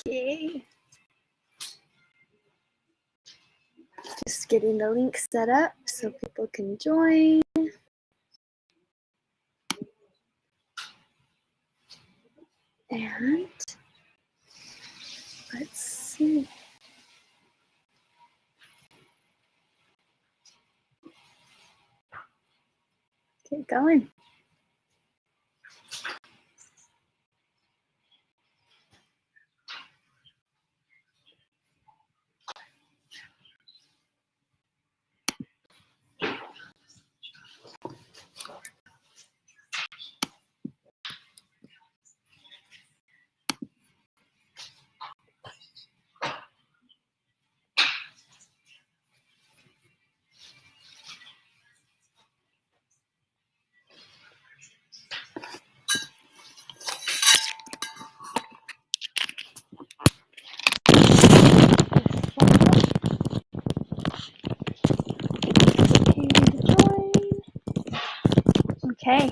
Okay. Just getting the link set up so people can join. And let's see. Get going. Okay.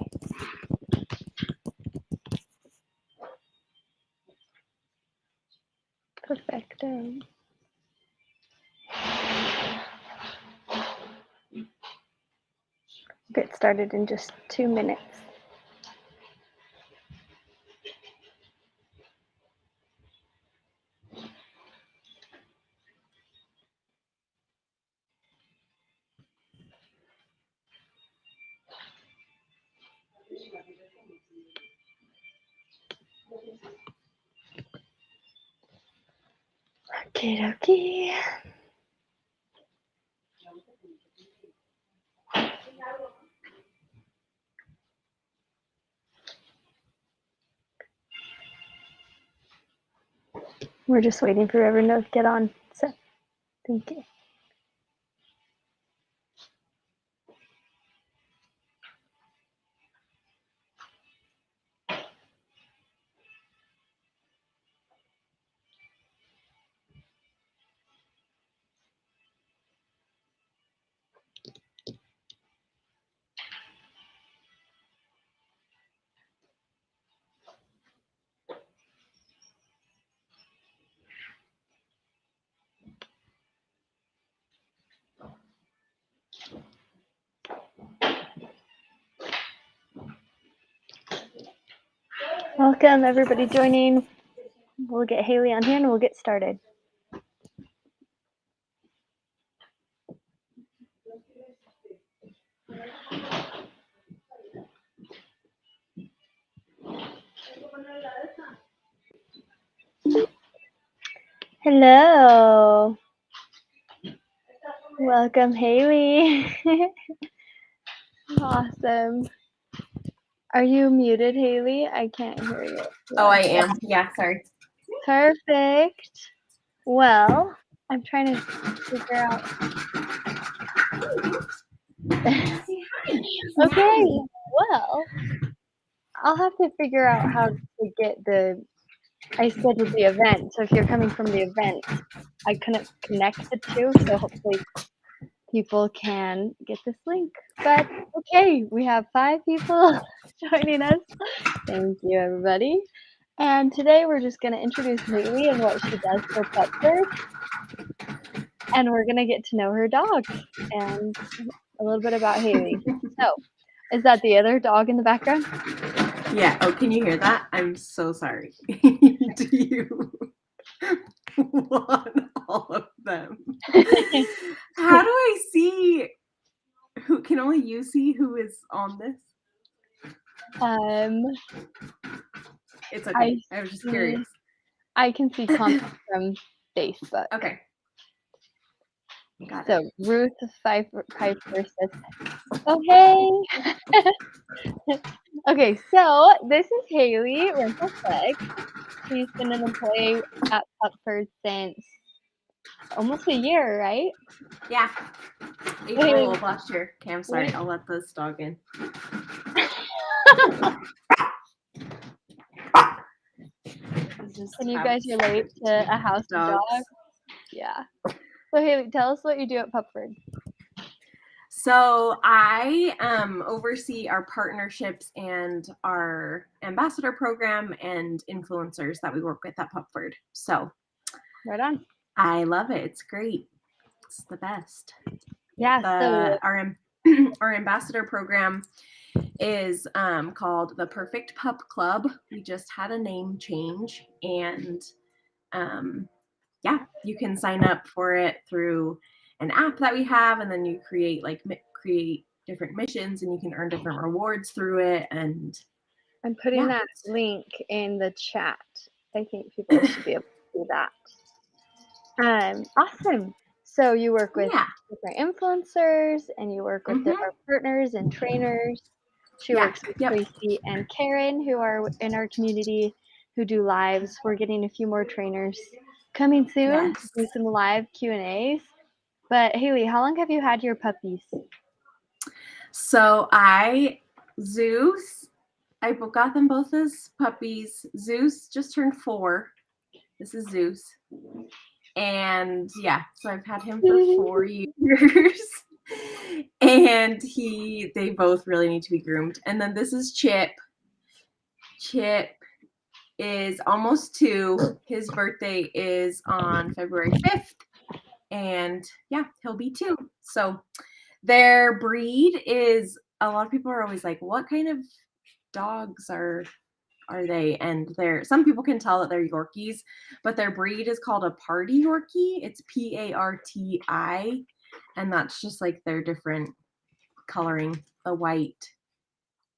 Perfecto. Get started in just 2 minutes. Okie dokie. We're just waiting for everyone to get on. So, thank you. Welcome, everybody joining. We'll get Hayley on here and we'll get started. Hello. Welcome, Hayley. Awesome. Are you muted, Hayley? I can't hear you. Oh, I am. Yeah, sorry. Perfect. Well, I'm trying to figure out. Okay. Well, I'll have to figure out how to get I scheduled the event. So if you're coming from the event, I couldn't connect the two. So hopefully people can get this link. But okay, we have 5 people joining us. Thank you, everybody. And today we're just going to introduce Hayley and what she does for Pupford. And we're going to get to know her dog and a little bit about Hayley. So, is that the other dog in the background? Yeah. Oh, can you hear that? I'm so sorry. Do you want all of them? How do I see who? Can only you see who is on this? It's okay. I was just curious. I can see comments from Facebook. Okay. Got So it. Ruth Piper says, "Oh hey." Okay, so this is Hayley Rental-Fleck. She's been an employee at Pupford since almost a year, right? Yeah. April of last year. Okay, I'm sorry. I'll let this dog in. Can you guys relate to a house dog? Yeah. So Hayley, tell us what you do at Pupford. So I oversee our partnerships and our ambassador program and influencers that we work with at Pupford. So Right on. I love it. It's great. It's the best. Yeah. So Our ambassador program is called the Perfect Pup Club. We just had a name change, and yeah, you can sign up for it through an app that we have, and then you create different missions, and you can earn different rewards through it. And I'm putting that link in the chat. I think people should be able to see that. Awesome. So you work with different influencers, and you work with our partners and trainers. She works with Tracy and Karen, who are in our community, who do lives. We're getting a few more trainers coming soon to do some live Q&As. But Hayley, how long have you had your puppies? So Zeus, I got them both as puppies. Zeus just turned 4. This is Zeus. And yeah, so I've had him for 4 years. And they both really need to be groomed. And then this is Chip. Chip is almost 2. His birthday is on February 5th. And yeah, he'll be 2. So their breed is, a lot of people are always like, what kind of dogs are they? And some people can tell that they're Yorkies, but their breed is called a Party Yorkie. It's PARTI, and that's just like their different coloring, the white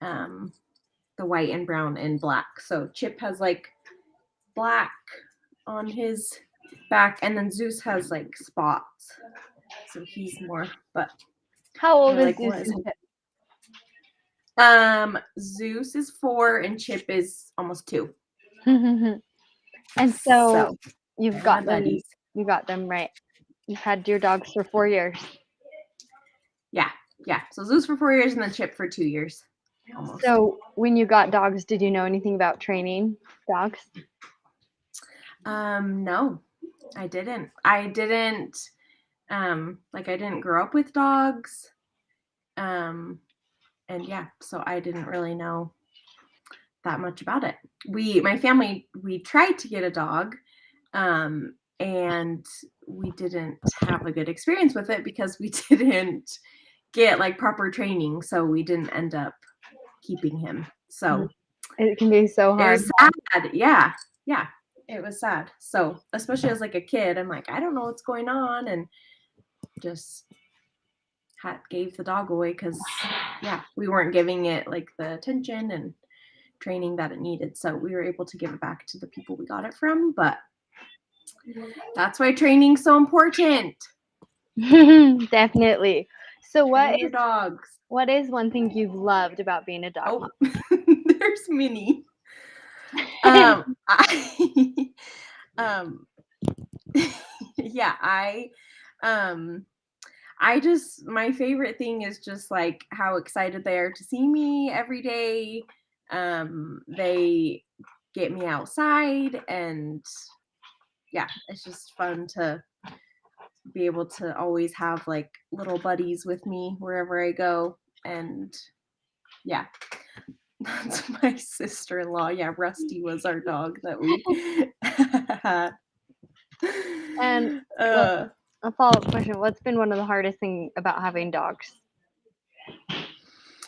and brown and black. So Chip has like black on his back, and then Zeus has like spots. So he's more, but how old is Zeus? Zeus is 4 and Chip is almost 2. And so you've got them. You got them right. You've had your dogs for 4 years. Yeah. So Zeus for 4 years and then Chip for 2 years. Almost. So when you got dogs, did you know anything about training dogs? No, I didn't. I didn't grow up with dogs. And yeah, so I didn't really know that much about it. My family, we tried to get a dog, and we didn't have a good experience with it because we didn't get like proper training, so we didn't end up keeping him. So it can be so hard. It was sad. Yeah, it was sad. So especially as like a kid, I'm like, I don't know what's going on, and just gave the dog away because we weren't giving it like the attention and training that it needed. So we were able to give it back to the people we got it from, but that's why training's so important. Definitely. So what is one thing you've loved about being a dog mom? There's many. My favorite thing is just like how excited they are to see me every day. They get me outside, and yeah, it's just fun to be able to always have like little buddies with me wherever I go. And yeah, that's my sister-in-law. Yeah, Rusty was our dog that we had. And a follow-up question, what's been one of the hardest things about having dogs?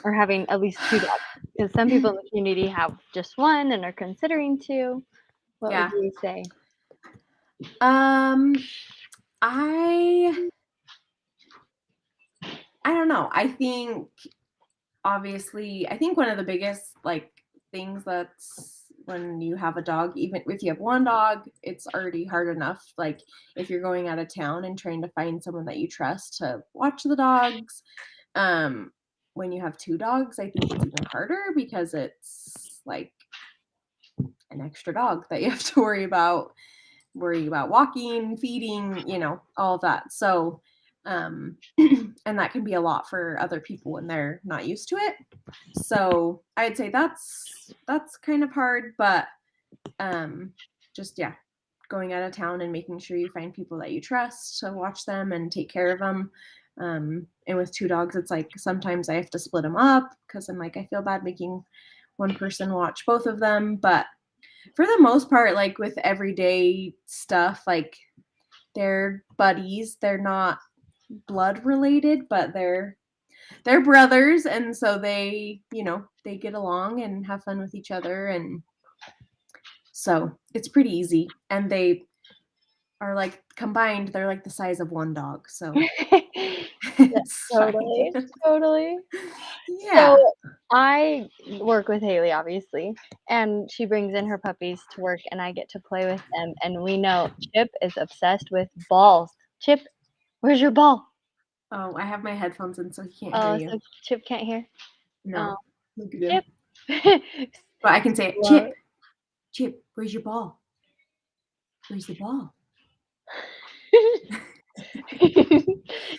Or having at least 2 dogs? Because some people in the community have just 1 and are considering 2. What would you say? I don't know. I think obviously, one of the biggest like things that's when you have a dog, even if you have 1 dog, it's already hard enough. Like if you're going out of town and trying to find someone that you trust to watch the dogs. When you have 2 dogs, I think it's even harder because it's like an extra dog that you have to worry about walking, feeding, all of that. So, and that can be a lot for other people when they're not used to it. So I'd say that's kind of hard, but just going out of town and making sure you find people that you trust to watch them and take care of them. And with 2 dogs, it's like sometimes I have to split them up because I'm like, I feel bad making one person watch both of them. But for the most part, like with everyday stuff, like they're buddies. They're not blood related, but they're brothers, and so they, they get along and have fun with each other, and so it's pretty easy. And they are like combined, they're like the size of one dog, so it's Totally, fine. totally. Yeah. So I work with Hayley, obviously, and she brings in her puppies to work, and I get to play with them. And we know Chip is obsessed with balls. Chip, where's your ball? Oh, I have my headphones in, so he can't hear Oh, you. so Chip can't hear. No, look at him. Chip. But I can say it. Well, Chip, where's your ball? Where's the ball?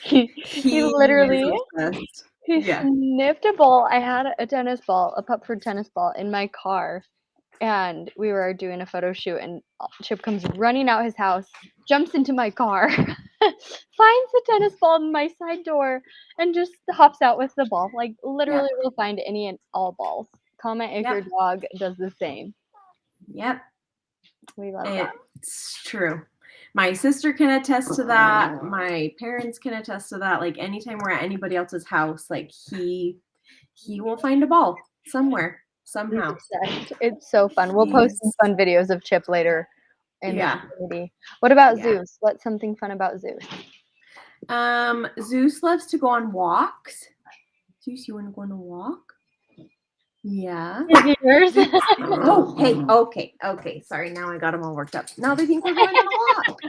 he literally is obsessed. he Yeah. sniffed a ball. I had a tennis ball, a Pupford tennis ball in my car, and we were doing a photo shoot, and Chip comes running out his house, jumps into my car, finds the tennis ball in my side door, and just hops out with the ball. Like literally will find any and all balls. Comment if your dog does the same. Yep. We love that. It's true. My sister can attest to that. My parents can attest to that. Like anytime we're at anybody else's house, like he will find a ball somewhere, somehow. It's so fun. We'll post some fun videos of Chip later in the community. What about Zeus? What's something fun about Zeus? Zeus loves to go on walks. Zeus, you want to go on a walk? Yeah. Oh, hey, okay. Sorry, now I got them all worked up. Now they think we're going on a walk.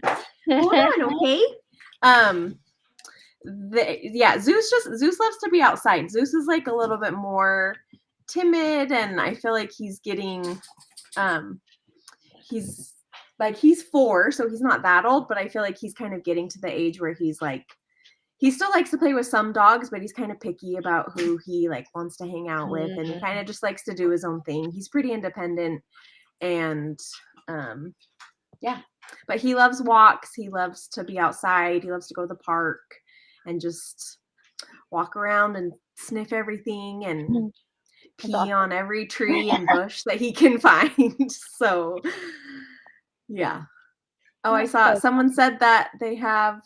Hold on, okay. Zeus loves to be outside. Zeus is like a little bit more timid, and I feel like he's getting, he's 4, so he's not that old, but I feel like he's kind of getting to the age where he's like, he still likes to play with some dogs, but he's kind of picky about who he like wants to hang out with, and he kind of just likes to do his own thing. He's pretty independent, and but he loves walks. He loves to be outside. He loves to go to the park and just walk around and sniff everything and pee on every tree and bush that he can find. So, yeah. Oh, I saw someone said that they have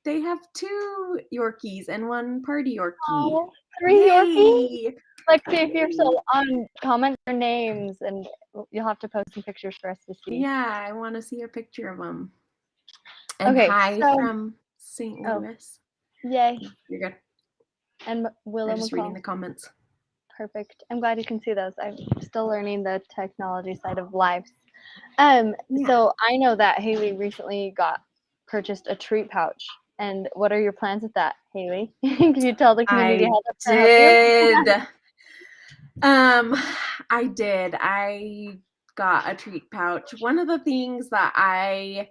2 Yorkies and 1 party Yorkie. Oh, 3 Yorkies? Like, if you're so on, comment their names, and you'll have to post some pictures for us to see. Yeah, I want to see a picture of them. And hi from St. Louis. Yay. You're good. And Willow I'm just reading the comments. Perfect. I'm glad you can see those. I'm still learning the technology side of lives. So I know that Hayley recently purchased a treat pouch. And what are your plans with that, Hayley? Can you tell the community how that's going to help you? I did. I got a treat pouch. One of the things that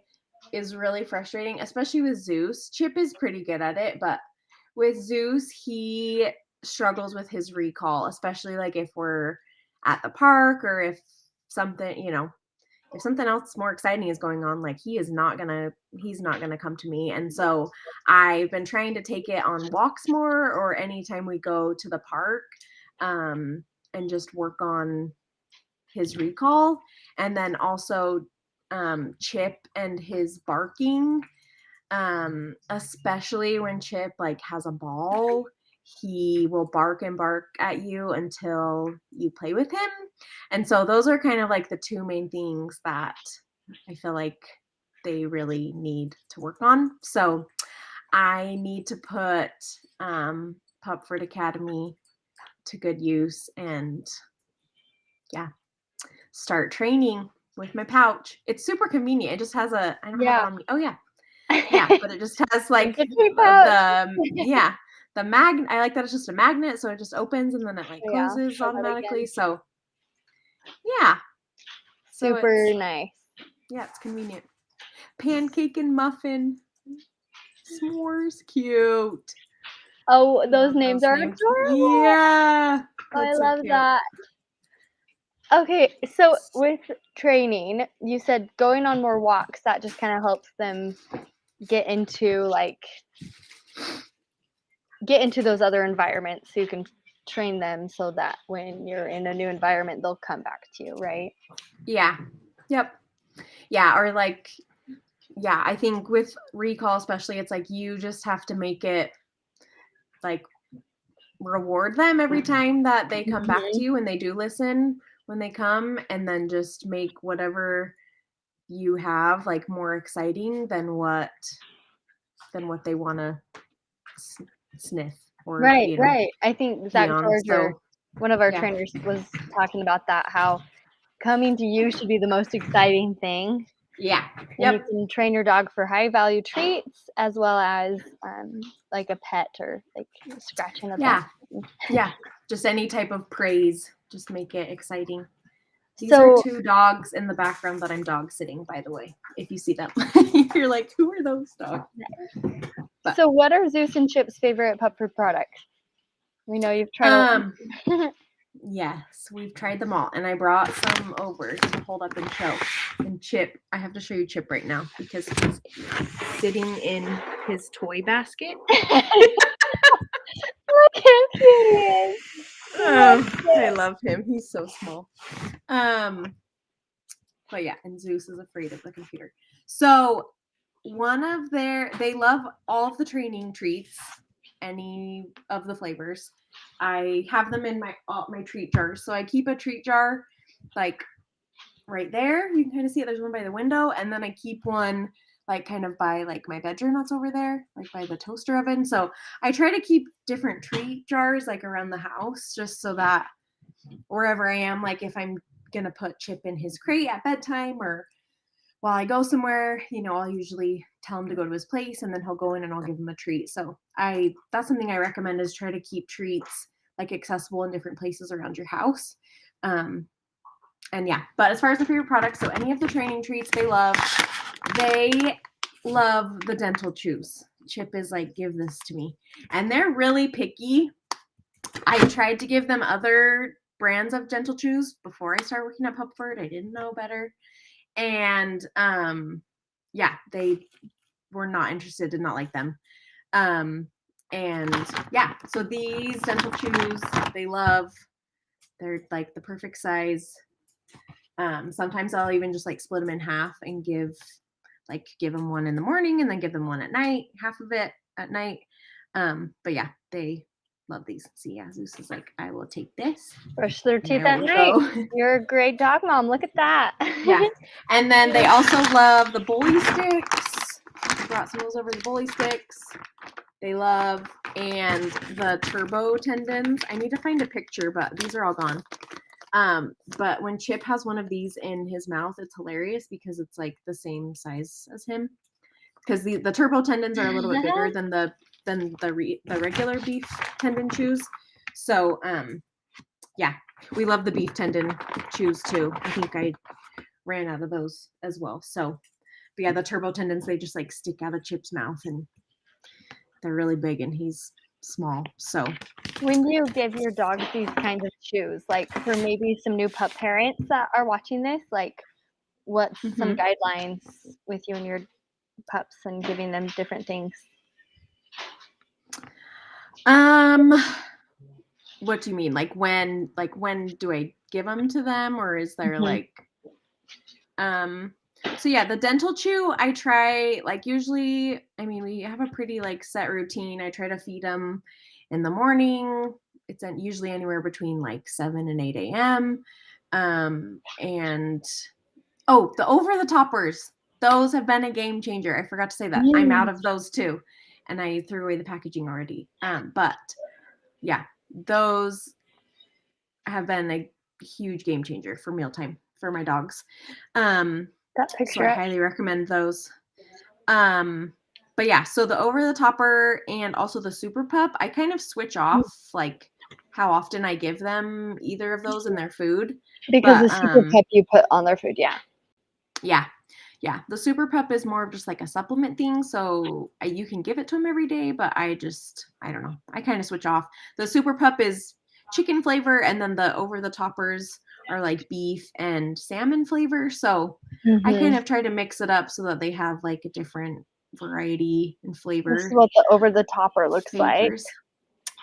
is really frustrating, especially with Zeus. Chip is pretty good at it, but with Zeus, he struggles with his recall, especially like if we're at the park or if something, if something else more exciting is going on, like he's not gonna come to me. And so I've been trying to take it on walks more, or anytime we go to the park, and just work on his recall. And then also Chip and his barking, especially when Chip like has a ball, he will bark and bark at you until you play with him. And so those are kind of like the 2 main things that I feel like they really need to work on. So I need to put Pupford Academy to good use and start training with my pouch. It's super convenient. It just has I don't have it on me. Oh yeah, but it just has like the magnet. I like that it's just a magnet, so it just opens and then it like closes automatically. So super nice. Yeah, it's convenient. Pancake and muffin, s'mores, cute. Oh, those names are adorable. Yeah, I love that. Okay, so with training, you said going on more walks, that just kind of helps them get into like get into those other environments so you can train them so that when you're in a new environment, they'll come back to you, right? Yeah. Yep. Yeah. Or like, yeah, I think with recall, especially, it's like you just have to make it like reward them every time that they come back to you and they do listen when they come, and then just make whatever you have like more exciting than what they want to sniff or Right, right. I think be Zach on. George, or So one of our yeah. trainers, was talking about that, how coming to you should be the most exciting thing, Yeah. and you Yep. can train your dog for high value treats as well as like a pet or like scratching a Yeah. bone. Yeah. Just any type of praise. Just make it exciting. These are So 2 dogs in the background that I'm dog sitting, by the way. If you see them, you're like, who are those dogs? But so what are Zeus and Chip's favorite Pupford products? We know you've tried a yes, we've tried them all, and I brought some over to hold up and show. And Chip, I have to show you Chip right now because he's sitting in his toy basket. Look how cute he is. I love him. He's so small. But yeah, and Zeus is afraid of the computer. So they love all of the training treats, any of the flavors. I have them in my treat jars. So I keep a treat jar like right there. You can kind of see it. There's one by the window, and then I keep one like kind of by like my bedroom that's over there, like by the toaster oven. So I try to keep different treat jars like around the house, just so that wherever I am, like if I'm gonna put Chip in his crate at bedtime or while I go somewhere, I'll usually tell him to go to his place, and then he'll go in and I'll give him a treat. So that's something I recommend, is try to keep treats like accessible in different places around your house. And yeah, but as far as the favorite products, so any of the training treats they love the dental chews. Chip is like, give this to me. And they're really picky. I tried to give them other brands of dental chews before I started working at Pupford. I didn't know better. And yeah, they were not interested, did not like them. And yeah, so these dental chews they love. They're like the perfect size. Sometimes I'll even just like split them in half and give them one in the morning and then give them one at night, half of it at night. But yeah, they love these. See, yeah, Zeus is like, I will take this. Brush their teeth at night. You're a great dog mom. Look at that. Yeah. And then they also love the bully sticks. I brought some of those over, the bully sticks. They love, and the turbo tendons. I need to find a picture, but these are all gone. But when Chip has one of these in his mouth, it's hilarious because it's like the same size as him. Because the turbo tendons are a little bit bigger than the regular beef tendon chews. So yeah, we love the beef tendon chews too. I think I ran out of those as well. So, but yeah, the turbo tendons, they just like stick out of Chip's mouth, and they're really big, and he's small. So when you give your dog these kinds of chews, like for maybe some new pup parents that are watching this, like what's some guidelines with you and your pups and giving them different things? What do you mean? Like when do I give them to them, or is there like so yeah, the dental chew, I try, like, usually, I mean, we have a pretty like set routine. I try to feed them in the morning. It's usually anywhere between like 7 and 8 a.m. And the over the toppers, those have been a game changer. I forgot to say that. I'm out of those too, and I threw away the packaging already. But yeah, those have been a huge game changer for mealtime for my dogs. That picture. So I highly recommend those. But yeah, so the over the topper and also the super pup, I kind of switch off like how often I give them either of those in their food. Because the super pup you put on their food, yeah. Yeah. The super pup is more of just like a supplement thing. So you can give it to them every day, but I don't know. I kind of switch off. The super pup is chicken flavor, and then the over the toppers are like beef and salmon flavor. So I kind of try to mix it up so that they have like a different variety and flavor. This is what the over the topper looks like.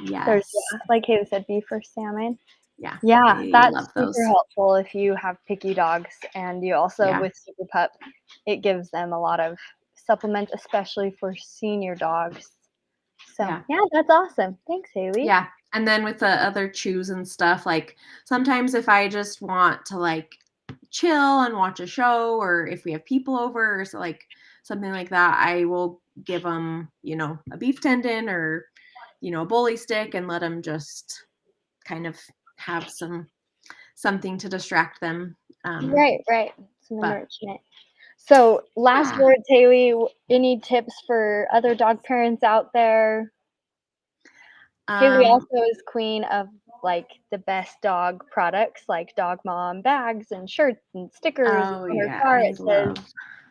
Yes. like Hayley said, beef or salmon. Yeah. Yeah, I that's love super those. helpful if you have picky dogs, and you also Yeah. with Super Pup, it gives them a lot of supplements, especially for senior dogs. So Yeah. that's awesome. Thanks, Hayley. Yeah. And then with the other chews and stuff, like sometimes if I just want to like chill and watch a show, or if we have people over or so, like something like that, I will give them, you know, a beef tendon or, you know, a bully stick and let them just kind of have something to distract them. Right. Some But enrichment. So last yeah. words, Hayley. Any tips for other dog parents out there? Hayley also is queen of like the best dog products, like Dog Mom bags and shirts and stickers. Oh On her yeah, car I it says, love.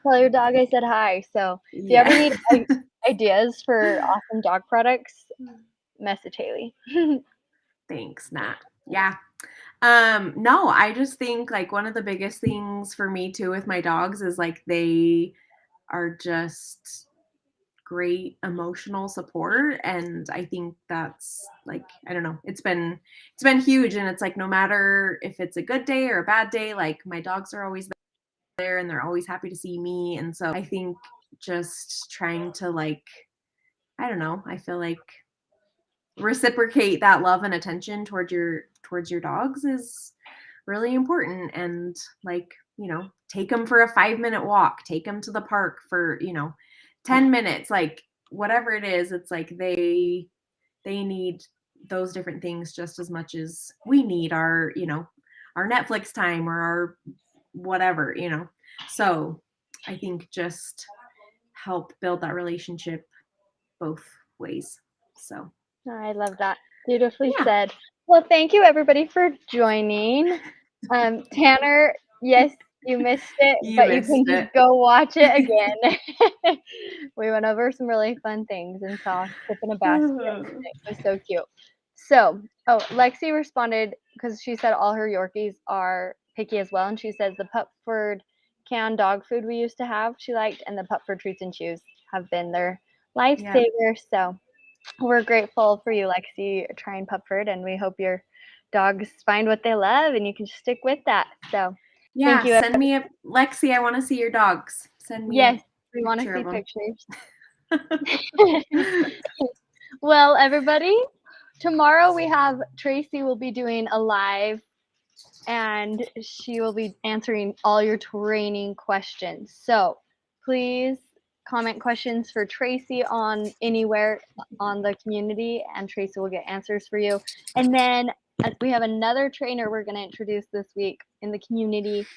"Tell your dog I said hi." So if you ever Yeah. need ideas for awesome dog products, message Hayley. Thanks, Nat. Yeah. No, I just think like one of the biggest things for me too with my dogs is like they are just great emotional support, and I think that's like, I don't know, it's been huge, and it's like no matter if it's a good day or a bad day, like my dogs are always there and they're always happy to see me. And so I think just trying to like, I don't know, I feel like reciprocate that love and attention towards your dogs is really important. And like, you know, take them for a 5-minute walk, take them to the park for, you know, 10 minutes, like whatever it is. It's like they need those different things just as much as we need our, you know, our Netflix time or our whatever, you know. So I think just help build that relationship both ways. So I love that. Beautifully yeah. said. Well, thank you everybody for joining. Tanner, yes, you missed it, You but you missed can it. just go watch it again. We went over some really fun things and saw Tip in a basket. It was so cute. So, Lexi responded because she said all her Yorkies are picky as well, and she says the Pupford canned dog food we used to have she liked, and the Pupford treats and chews have been their Yep. lifesaver. So we're grateful for you, Lexi, trying Pupford, and we hope your dogs find what they love and you can just stick with that. So thank Yeah, you. send me a Lexi, I want to see your dogs. Send me a Yes, we want to picture see of them. pictures. Well, everybody, tomorrow we have Tracy will be doing a live, and she will be answering all your training questions. So please comment questions for Tracy on anywhere on the community, and Tracy will get answers for you. And then we have another trainer we're going to introduce this week in the community.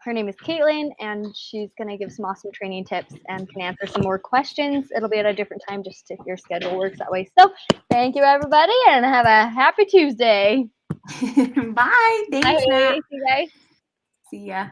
Her name is Caitlin, and she's going to give some awesome training tips and can answer some more questions. It'll be at a different time, just if your schedule works that way. So thank you, everybody, and have a happy Tuesday. Bye. Thanks, Bye. Nat. See you guys. See ya.